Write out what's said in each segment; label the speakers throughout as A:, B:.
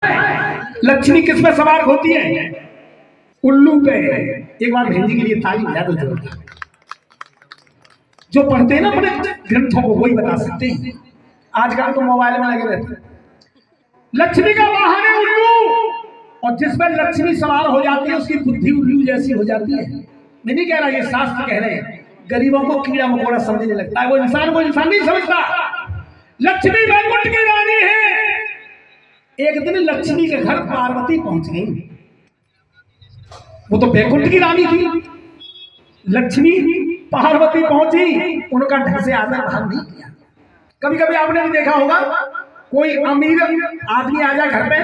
A: लक्ष्मी किस में सवार होती है? उल्लू पे। एक बार भेजी के लिए ताली बजा दो जोरदार। जो पढ़ते हैं ना अपने ग्रंथों को वही बता सकते हैं, आजकल तो मोबाइल में लगे रहते हैं। लक्ष्मी का वाहन है उल्लू, और जिसमें लक्ष्मी सवार हो जाती है उसकी बुद्धि उल्लू जैसी हो जाती है। मैं नहीं कह रहा, ये शास्त्र कह रहे हैं। गरीबों को कीड़ा मकोड़ा समझने लगता है, वो इंसान को इंसान नहीं समझता। लक्ष्मी वैकुंठ की रानी है। एक दिन लक्ष्मी के घर पार्वती पहुंच गई। वो तो वैकुंठ की रानी थी। लक्ष्मी पार्वती पहुंची, उनका ढंग से आदर भाव नहीं किया। कभी कभी आपने भी देखा होगा, कोई अमीर आदमी आ जाए घर पे,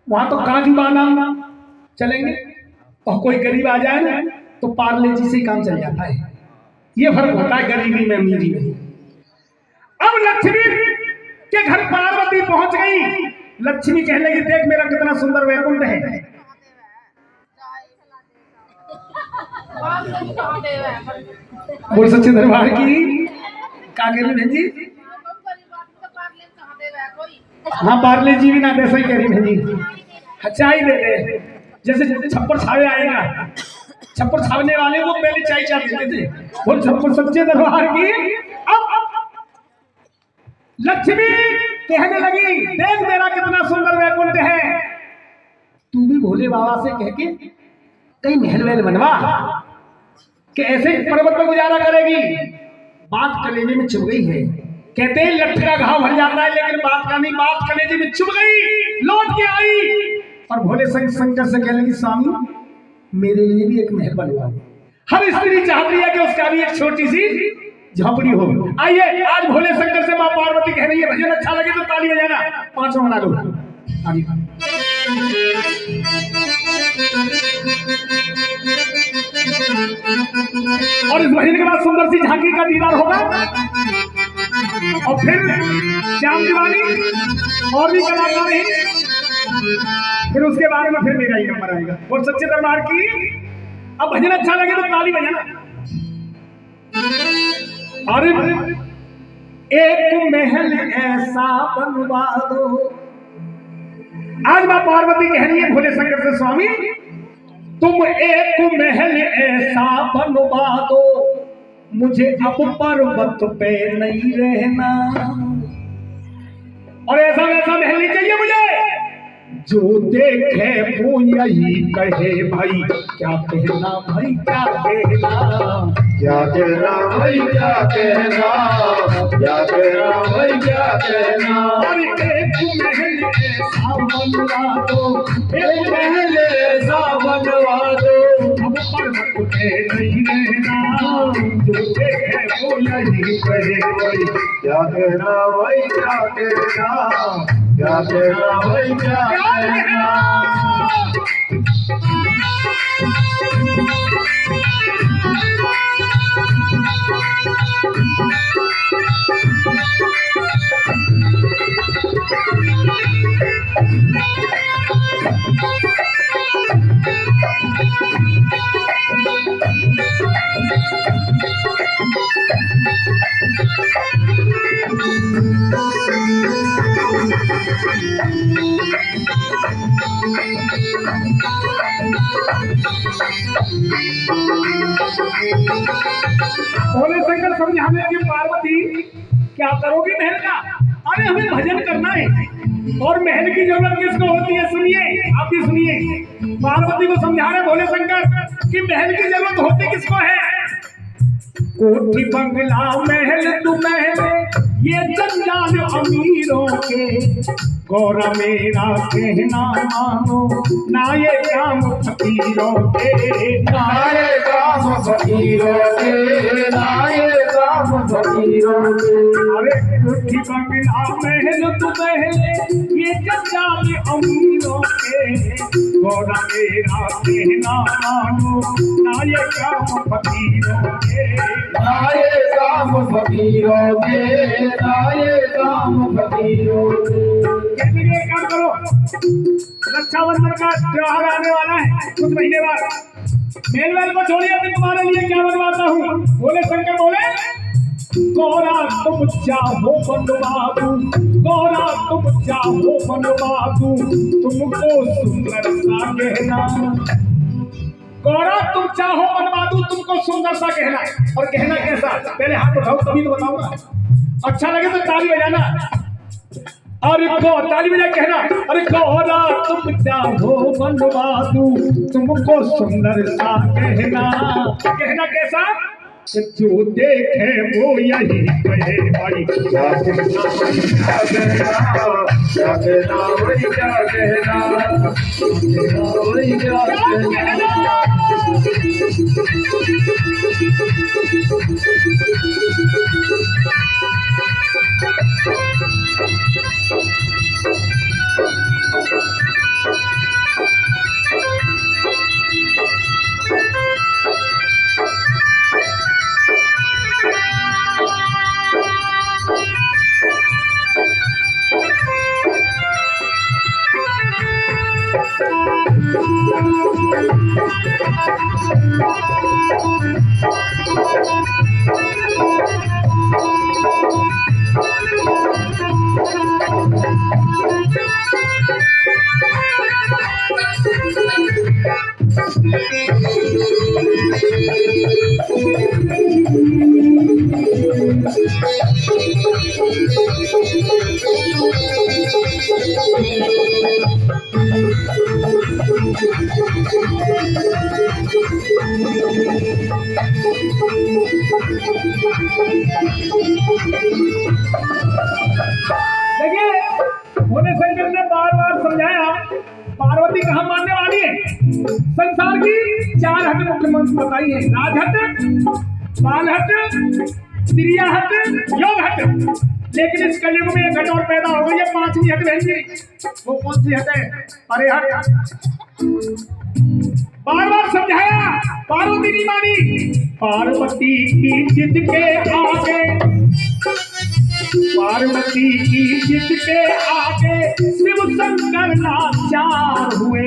A: वहां तो काजू बादाम चलेंगे, और कोई गरीब आ जाए ना तो पार्ले जी से ही काम चल जाता है। ये फर्क होता है गरीबी में अमीरी में। अब लक्ष्मी के घर पार्वती पहुंच गई। लक्ष्मी कहने लगी, देख मेरा कितना सुंदर वैकुंठ है। बोल सच्चे दरबार की का कह रही जी? हाँ पार्ले जी भी ना दे, सही कह रही जी। चाय दे दे, जैसे छप्पर छावे आएगा, छप्पर छावने वाले को पहले चाय चाय देते थे। बोल छप्पर सच्चे दरबार की। अब लक्ष्मी कहने लगी, देख मेरा कितना सुंदर वैकुंठ है। तू भी भोले बाबा से कह के कहीं महल वहल बनवा, कि ऐसे पर्वत पर गुजारा करेगी। बात कलेजे में चुभ गई है। कहते हैं लठ का घाव भर जाता है, लेकिन बात का नहीं, बात कलेजे में चुभ गई। लौट के आई और भोले शंकर से कहने लगी, स्वामी मेरे लिए भी एक महल बनवा। हर स्त्री चाहती है कि उसका भी एक छोटी सी झोपड़ी हो। आइए आज भोले शंकर से मां पार्वती कह रही है, भजन अच्छा लगे तो ताली बजाना, पांचों बना दो। और इस भजन के बाद सुंदर सी झांकी का दीदार होगा, और फिर श्याम दीवानी और भी कलाकार हैं। फिर उसके बारे में फिर मेरा ही नंबर आएगा। और सच्चे दरबार की। अब भजन अच्छा लगे तो ताली बजाना। अरे एक महल ऐसा बनवा दो। आज मां पार्वती कह रही है भोले शंकर से, स्वामी तुम एक महल ऐसा बनवा दो, मुझे अब पर्वत पे नहीं रहना। और ऐसा वैसा महल नहीं चाहिए मुझे, जो देखे वो यही कहे भाई क्या कहना, भाई क्या कहना,
B: क्या कहना भाई क्या कहना, क्या कहना भाई क्या कहना।
A: और एक महल ऐसा बनवा दो,
B: एक महल ऐसा बनवा दो,
A: अब पर्वत पे नहीं रहना। जो देखे वो यही कहे भाई
B: क्या कहना भाई क्या कहना, क्या कहना भाई क्या कहना।
A: भोले शंकर समझाने लगे, पार्वती क्या करोगी महल का? अरे हमें भजन करना है, और महल की जरूरत किसको होती है? सुनिए, आप भी सुनिए। पार्वती को समझा रहे भोले शंकर कि महल की जरूरत होती किसको है? कोठी बंगला महल तू महल, ये जंजाल अमीरों के। गौरा मेरा कहना मानो, ना ये काम फकीरों के,
B: ना ये काम फकीरों के, ना ये काम फकीरों के।
A: अरे कोठी बंगला महल तू महल, ये जंजाल अमीरों के। गौरा मेरा कहना मानो, ना ये काम फकीरों के,
B: ना ये काम फकीरों के, ना ये काम फकीरों के।
A: काम करो, रक्षाबंधन का त्योहार आने वाला है कुछ महीने बाद। मेल वेल को छोड़िए, मैं तुम्हारे लिए क्या बनवाता हूँ। बोले शंकर बोले गौरा तुम चाहो बनवादू, गौरा तुम चाहो बनवादू, तुमको सुंदर सा गहना। गौरा तुम चाहो बनवादू, तुमको सुंदर सा गहना। और गहना कैसा? पहले हाथ उठाओ तभी तो बताऊंगा। अच्छा लगे तो ताली बजाना। अरे ताली बजा कहना, अरे गौरा तुम चाहो बनवादू, तुमको सुंदर सा गहना। कहना कैसा? जो देखे वो यही कहे भाई,
B: क्या कहना वही क्या कहना, क्या कहना वही क्या कहना, क्या कहना वही क्या कहना।
A: देखिए भोले शंकर ने बार बार समझाया, पार्वती कहाँ मानने वाली है। संसार की 4 हट मुख्य मंत्र बताई है, राजहट, बालहट, त्रियाहट, योगहट। लेकिन इस कलयुग में एक हट और पैदा हो गई है, 5वीं हट बहन जी। वो कौन सी हट है? अरे हट। बार बार समझाया, पार्वती नहीं मानी। पार्वती की जिद के आगे, पार्वती की जिद के आगे शिव शंकर लाचार हुए।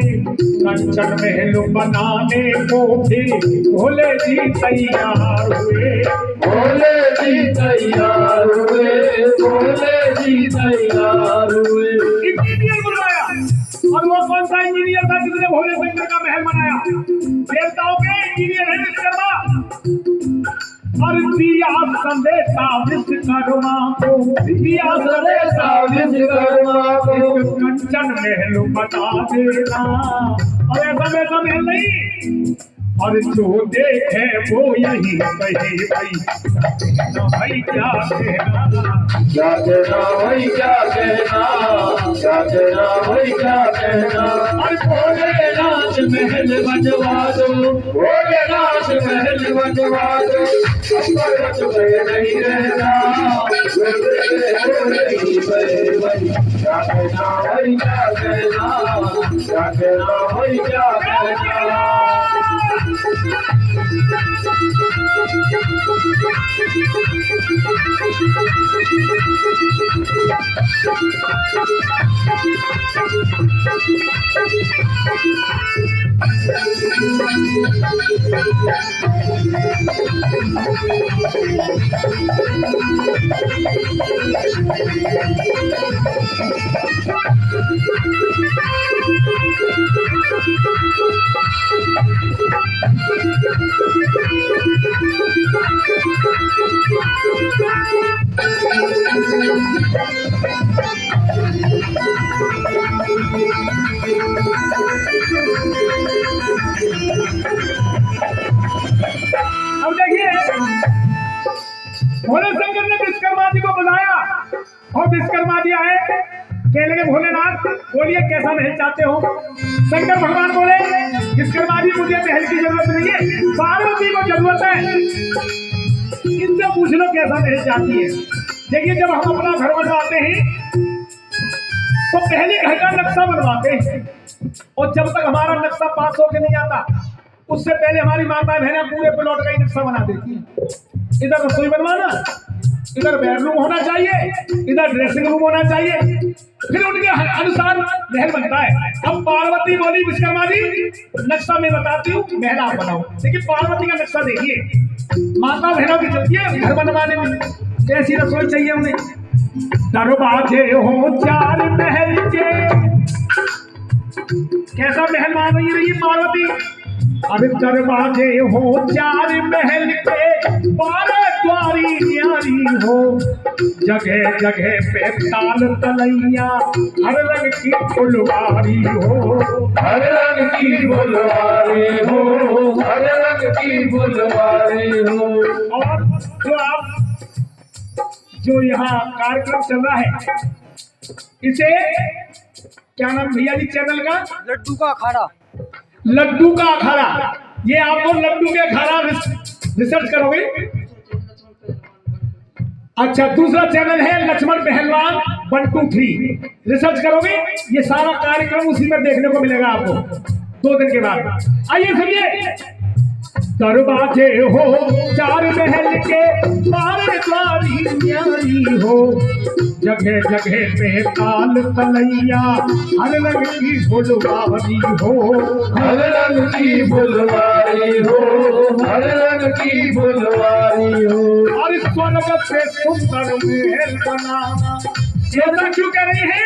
A: कंचन महल बनाने को फिर भोले जी तैयार हुए।
B: भोले जी तैयार हुए, भोले जी तैयार हुए।
A: इंजीनियर बुलवाया, और वो कौन सा इंजीनियर था जिसने भोले शंकर का महल बनाया? देवताओं के इंजीनियर है विश्वकर्मा। और दिया संदेशा विश्वकर्मा को, दिया
B: संदेशा विश्वकर्मा को,
A: कंचन महल बता देना। और ऐसा वैसा महल नहीं, और जो देखे वो यही कहे भाई, भाई क्या कहना,
B: क्या कहना वही क्या कहना, क्या कहना वही क्या कहना।
A: और भोलेनाथ महल बनवा दो,
B: भोलेनाथ महल बनवा दो, पर्वत में नहीं रहना, क्या कहना वही क्या कहना, क्या कहना वही क्या कहना।
A: अब देखिए भोले शंकर ने विश्वकर्मा जी को बुलाया, और विश्वकर्मा जी आए, कह लगे भोलेनाथ बोलिए कैसा महल चाहते हो। शंकर भगवान बोले, विश्वकर्मा जी मुझे महल की जरूरत नहीं है, पार्वती को जरूरत है, इनसे पूछ लो कैसा महल चाहती है। देखिए जब हम अपना घर बनवाते हैं तो पहले घर का नक्शा बनवाते हैं, और जब तक हमारा नक्शा पास होके नहीं आता उससे पहले हमारी माता बहनें पूरे प्लॉट का ही नक्शा बना देती है। इधर रसोई बनवाना, इधर बेडरूम होना चाहिए, इधर ड्रेसिंग रूम होना चाहिए, फिर उनके अनुसार महल बनता है। अब पार्वती बोली विश्वकर्मा जी नक्शा मैं बताती हूँ, महल आप बनाओ। लेकिन पार्वती का नक्शा देखिए, माता बहनों की चलती है घर बनवाने में। कैसी रसोई चाहिए उन्हें? दरवाजे हो 4 महल के, कैसा महल मान रही है पार्वती? अरे दरवाजे हो 4 महल के, 12 द्वारी न्यारी हो, जगह जगह पे ताल तलैया, हर रंग की फुलवारी हो,
B: हर रंग की फुलवारी हो, हर रंग की फुलवारी हो।
A: और जो यहाँ कार्यक्रम चल रहा है, इसे क्या नाम भैया जी चैनल का?
C: लड्डू का अखाड़ा।
A: लड्डू का अखाड़ा। ये आपको लड्डू के अखाड़ा रिसर्च करोगे। अच्छा, दूसरा चैनल है लक्ष्मण पहलवान 1 2 3, रिसर्च करोगे, ये सारा कार्यक्रम उसी में देखने को मिलेगा आपको 2 दिन के बाद। आइए सुनिए। दरवाजे हो 4 महल के, 12 द्वारी न्यारी हो, जगह जगह पे ताल तलैया, हर रंग की फुलवारी हो,
B: हर रंग की फुलवारी हो, हर रंग की फुलवारी हो।
A: और इस स्वर्ग से सुंदर महल बनाना। ये क्यों कह रही है?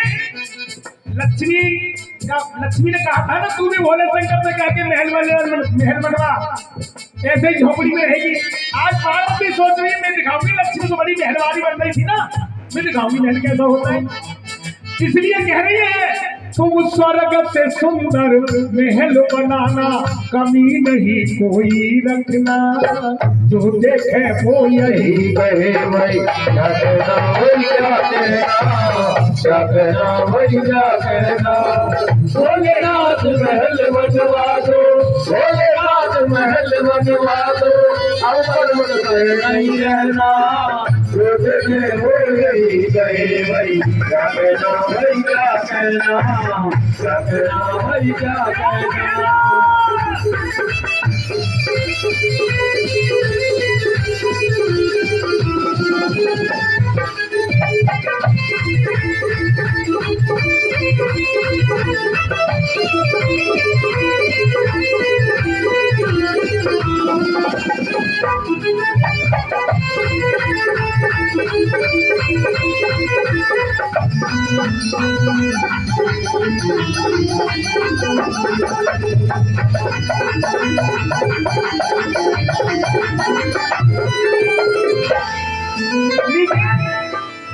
A: लक्ष्मी ने कहा था ना, तू भी भोले शंकर से कह के महल बनवा, ऐसे ही झोपड़ी में रहेगी। आज पार्वती सोच रही है मैं दिखाऊंगी, लक्ष्मी को बड़ी महलवारी बन रही थी ना, मैं दिखाऊंगी महल कैसा होता है, इसलिए कह रही है तुम स्वर्ग से सुंदर महल बनाना, कमी नहीं कोई रखना, जो देखे वो यही
B: कहे भाई, कहना भैया कहना, कहना भैया कहना। भोलेनाथ महल बनवा दो, भोलेनाथ महल बनवा दो, अब पर्वत पर नहीं रहना, जो देखे वो यही कहे भाई, कहना भैया कहना, कहना भैया कहना।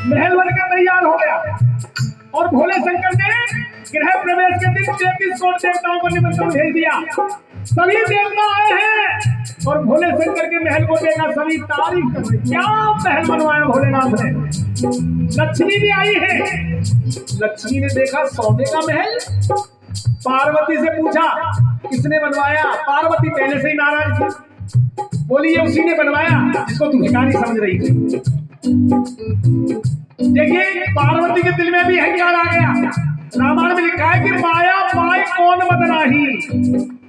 A: महल बनकर तैयार हो गया और भोले शंकर ने गृह प्रवेश के दिन 33 करोड़ देवताओं को निमंत्रण भेज दिया। सभी देवता आए हैं और भोले शंकर के महल को देखा, सभी तारीफ कर रहे, क्या महल बनवाया भोलेनाथ ने। लक्ष्मी भी आई है। लक्ष्मी ने देखा सोने का महल, पार्वती से पूछा किसने बनवाया? पार्वती पहले से ही नाराज थी, बोली ये उसी ने बनवाया जिसको तू भिखारी समझ रही थी। देखिए पार्वती के दिल में भी अहंकार आ गया। रामायण में लिखा है कि माया माय कौन बदनाही।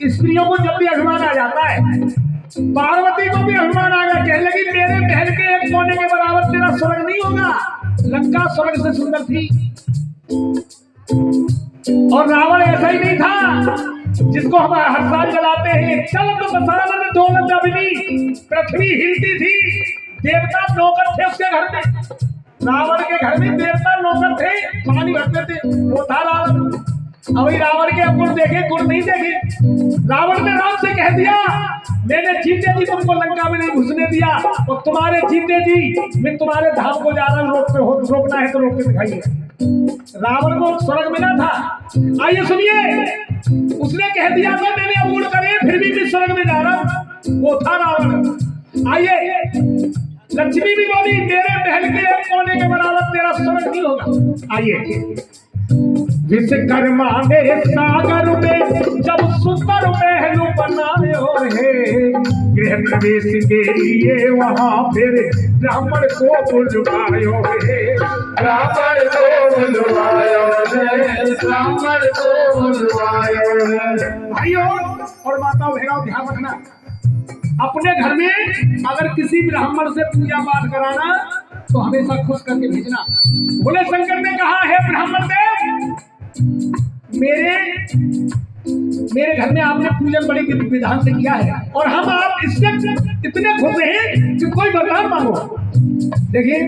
A: स्त्रियों को जब भी अभिमान आ जाता है, पार्वती को भी अभिमान आ गया, कहने लगी मेरे महल के एक कोने के बराबर तेरा स्वर्ग नहीं होगा। लंका स्वर्ग से सुंदर थी और रावण ऐसा ही नहीं था जिसको हम हर साल जलाते हैं। चल तो बसावन दौलत जबनी, पृथ्वी हिलती थी, देवता नौकर थे उसके घर में। रावण के घर में देवता नौकर थे, पानी भरते थे, वो था रावण। अभी रावण के अब गुण देखे, गुण नहीं देखे। रावण ने राम से कह दिया मैंने जीते जी तुमको लंका में नहीं घुसने दिया, और तुम्हारे जीते जी मैं तुम्हारे धाम को जा रहा हूँ, रोकना है तो रोक के दिखाइए। रावण को स्वर्ग मिला था। आइए सुनिए, उसने कह दिया था मैंने अबूर करे फिर भी मैं स्वर्ग में जा रहा हूँ, वो था रावण। आइए लक्ष्मी भी बोली मेरे महल के एक कोने के बराबर तेरा स्वर्ग नहीं होगा। आइए विश्वकर्मा ने सागर में जब सुंदर महल बनाए हो है, गृह प्रवेश के लिए वहाँ फिर ब्राह्मण को बुलवायो है,
B: ब्राह्मण को बुलवायो है, ब्राह्मण को बुलवायो है।
A: भाइयों और माताओं बहनों ध्यान रखना, अपने घर में अगर किसी ब्राह्मण से पूजा पाठ कराना तो हमेशा खुश करके भेजना। भोले शंकर ने कहा है ब्राह्मण देव, मेरे मेरे घर में आपने पूजन बड़ी विधान से किया है और हम आप इससे इतने खुश हैं कि कोई वरदान मांगो। देखिए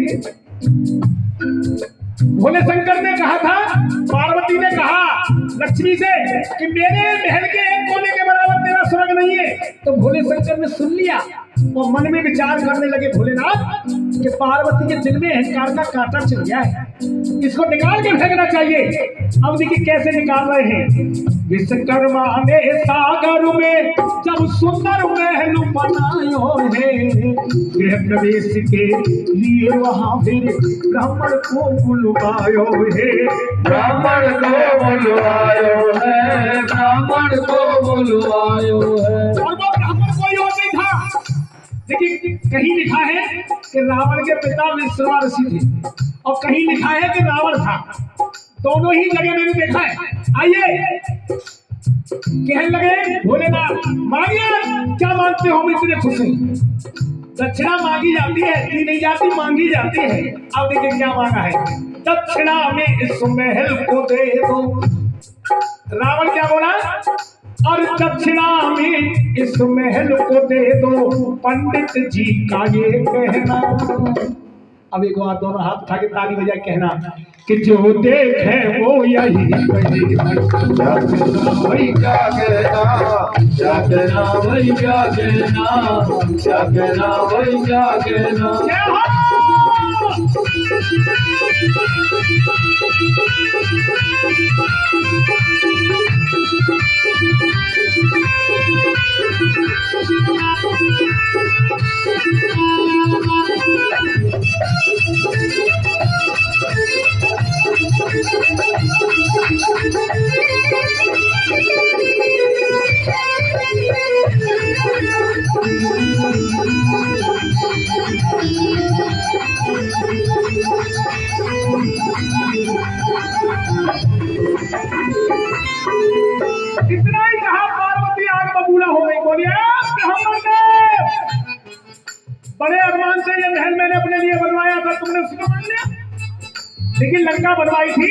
A: भोले शंकर ने कहा था, पार्वती ने कहा लक्ष्मी से कि मेरे महल के एक कोने के बराबर मेरा स्वर्ग नहीं है। तो भोले शंकर ने सुन लिया और मन में विचार करने लगे भोलेनाथ कि पार्वती के दिल में अहंकार का कांटा चल गया है, इसको निकाल के फेंकना चाहिए। अब देखिए कैसे निकाल रहे हैं। विश्वकर्मा ने सागर में जब सुंदर महल बनायो है, गृह प्रवेश के लिए वहां फिर ब्राह्मण को बुलवायो है,
B: ब्राह्मण को बुलवायो है, ब्राह्मण को बुलवायो है।
A: और वो ब्राह्मण कोई और नहीं था। देखिए कहीं लिखा है कि रावण के पिता विश्रवा ऋषि थे और कहीं लिखा है कि रावण था। दोनों ही जगह मैंने देखा है। आइए कहने लगे भोलेनाथ मांगिए, क्या मांगते हो? हम इतने खुश हैं। दक्षिणा मांगी जाती है, दी नहीं जाती, मांगी जाती है। अब देखिए क्या मांगा है। दक्षिणा में इस महल को दे दो। रावण क्या बोला? और दक्षिणा में इस महल को दे दो, पंडित जी का ये कहना। अब एक बार दोनों हाथ उठा के ताली बजा कहना कि जो देखे वो यही
B: वही क्या कहना, क्या कहना वही क्या कहना, क्या कहना वही क्या कहना।
A: इतना ही कहा, पार्वती आग बबूला हो गई। बोलिए ब्राह्मण देव, बड़े अरमान से ये महल मैंने अपने लिए बनवाया था, तुमने उसको मान लिया। लेकिन लंका बनवाई थी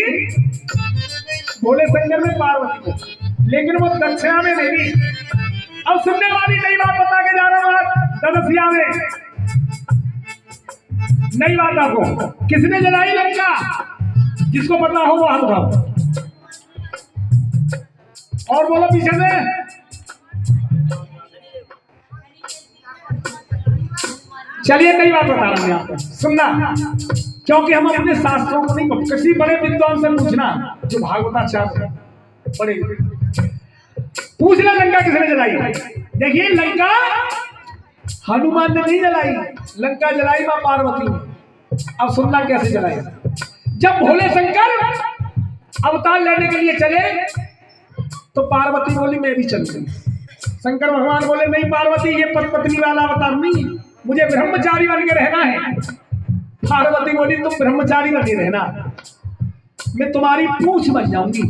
A: भोले शंकर ने पार्वती को, लेकिन वो दक्षिणा में नहीं दी। अब सुनने वाली नई बात बता के जा रहा हूं। ददसिया में नई बात आपको, किसने जलाई लंका? जिसको पता हो वो हाथ उठाओ और बोलो पीछे से। चलिए नई बात बता रहा हूं आपको, सुनना, क्योंकि हम अपने शास्त्रों को नहीं, किसी बड़े विद्वान से पूछना जो भागवताचार्य बड़े, पूछना लंका किसने जलाई। देखिए लंका हनुमान ने नहीं जलाई, लंका जलाई मां पार्वती ने। अब सुनना कैसे जलाई। जब भोले शंकर अवतार लेने के लिए चले तो पार्वती बोली मैं भी चलती। शंकर भगवान बोले नहीं पार्वती, ये पत्नी वाला अवतार नहीं, मुझे ब्रह्मचारी बन के रहना है। पार्वती बोली तुम ब्रह्मचारी बन के रहना, मैं तुम्हारी पूंछ बन जाऊंगी।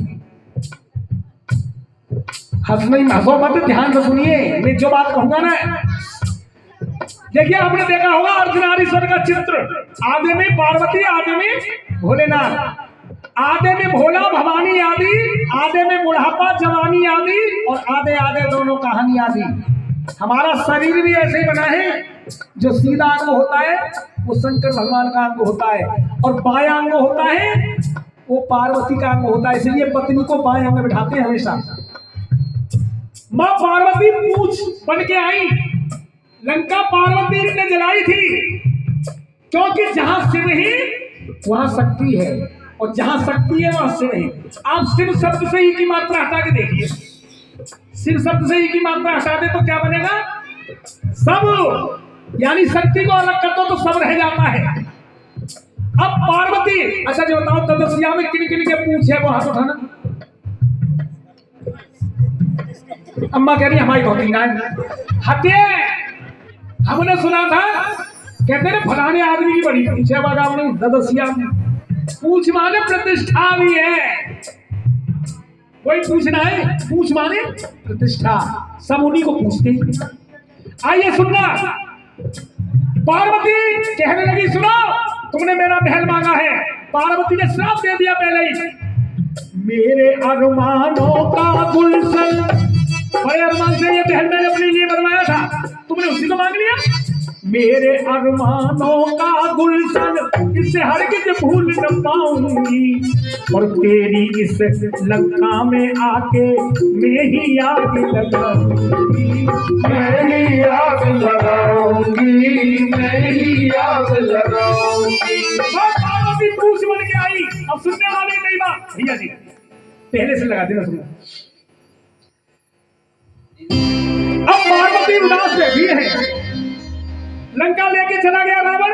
A: हंसो मत, ध्यान से सुनिए मैं जो बात कहूंगा ना। देखिए आपने देखा होगा अर्धनारीश्वर का चित्र, आधे में पार्वती, आधे में भोलेनाथ, आधे में भोला भवानी आदि, आधे में बुढ़ापा जवानी आदि, और आधे आधे दोनों कहानी आदि। हमारा शरीर भी ऐसे ही बना है, जो सीधा अंग होता है वो शंकर भगवान का अंग होता है, और बायां अंग होता है वो पार्वती का अंग होता है। इसलिए पत्नी को बाएं अंग में बिठाते हैं हमेशा। मां पार्वती पूंछ बन के आई। लंका पार्वती ने जलाई थी, क्योंकि जहां शिव ही वहां शक्ति है, और जहां शक्ति है वहां शिव है। आप शिव शब्द से ही की मात्रा हटा के देखिए, शिव शब्द से ही की मात्रा हटा दे तो क्या बनेगा? सब, यानी शक्ति को अलग कर दो तो सब रह जाता है। अब पार्वती, अच्छा जो बताओ तदस्या में किन किन के पूछ है वो हाथ उठाना। अम्मा कह रही हमारी धोती ना हटे। हमने सुना था कहते हैं फलाने आदमी की बड़ी पूछ है, बाबा में तदस्या में पूछ माने प्रतिष्ठा भी है। कोई पूछना है, पूछ माने प्रतिष्ठा, सब उन्हीं को पूछते। आइए सुनना, पार्वती कहने लगी सुनो तुमने मेरा महल मांगा है। पार्वती ने श्राप दे दिया पहले ही, मेरे अरमानों का गुलशन बड़े अरमान से ये महल मैंने अपने लिए बनवाया था, तुमने उसी को मांग लिया। मेरे अरमानों का गुलशन इसे हरगिज भूल न पाऊंगी, और तेरी इस लंका में आके मैं ही आग लगाऊंगी,
B: मैं ही आग लगाऊंगी, मैं ही आग लगाऊंगी।
A: पार्वती पूछ बन के आई। अब सुनने वाले नहीं बात भैया जी, पहले से लगा देना सुनो। अब पार्वती उदास बैठी है, लंका लेके चला गया रावण।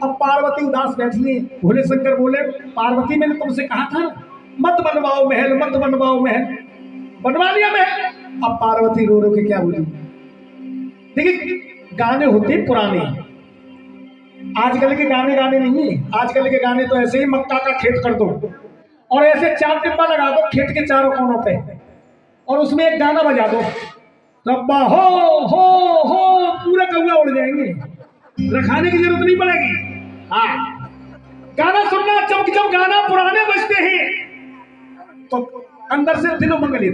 A: अब पार्वती उदास बैठी है। भोले शंकर बोले, पार्वती मैंने तुमसे कहा था मत बनवाओ महल, मत बनवाओ महल, बनवा लिया महल। अब पार्वती रो रो के क्या बोली। देखिए गाने होते पुराने, आजकल के गाने गाने नहीं है। आजकल के गाने तो ऐसे ही मक्का का खेत कर दो और ऐसे 4 डिब्बा लगा दो खेत के चारों कोनों पे, और उसमें एक गाना बजा दो, रब्बा हो पूरा कौवा उड़ जाएंगे, रखाने की जरूरत नहीं पड़ेगी। हाँ, गाना सुनना, जब गाना पुराने बजते हैं तो अंदर से दिल उमंग लेता।